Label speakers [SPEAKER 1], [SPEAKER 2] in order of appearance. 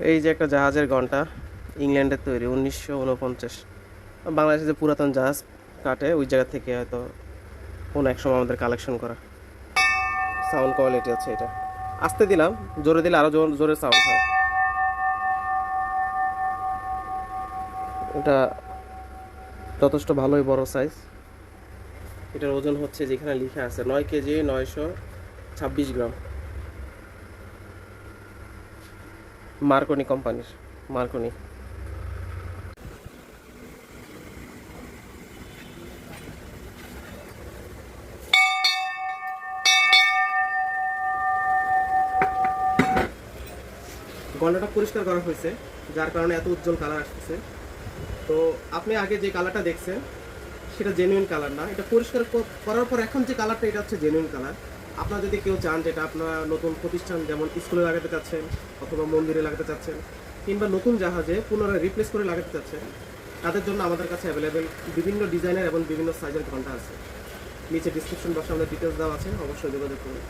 [SPEAKER 1] এই যে একটা জাহাজের ঘন্টা, ইংল্যান্ডের তৈরি, 1949। বাংলাদেশে যে পুরাতন জাহাজ কাটে ওই জায়গা থেকে হয়তো কোনো এক সময় আমাদের কালেকশন করা। সাউন্ড কোয়ালিটি হচ্ছে এটা। আস্তে দিলাম, জোরে দিলে আরো জোরে সাউন্ড হয়। এটা যথেষ্ট ভালোই বড় সাইজ। এটার ওজন হচ্ছে যেখানে লেখা আছে 9 কেজি 926 গ্রাম। মার্কনি কোম্পানির, মার্কনি। গলাটা পরিষ্কার করা হয়েছে, যার কারণে এত উজ্জ্বল কালার আসতেছে। তো আপনি আগে যে কালারটা দেখছেন সেটা জেনুইন কালার না। এটা পরিষ্কার করার পর এখন যে কালারটা, এটা হচ্ছে জেনুইন কালার। আপনারা যদি কেউ চান যেটা আপনারা নতুন প্রতিষ্ঠান যেমন স্কুলে লাগাতে চাচ্ছেন অথবা মন্দিরে লাগাতে চাচ্ছেন কিংবা নতুন জাহাজে পুনরায় রিপ্লেস করে লাগাতে চাচ্ছেন, তাদের জন্য আমাদের কাছে অ্যাভেলেবেল বিভিন্ন ডিজাইনের এবং বিভিন্ন সাইজের ঘন্টা আছে। নিচে ডিসক্রিপশন বক্সে আমাদের ডিটেলস দেওয়া আছে, অবশ্যই যোগাযোগ করুন।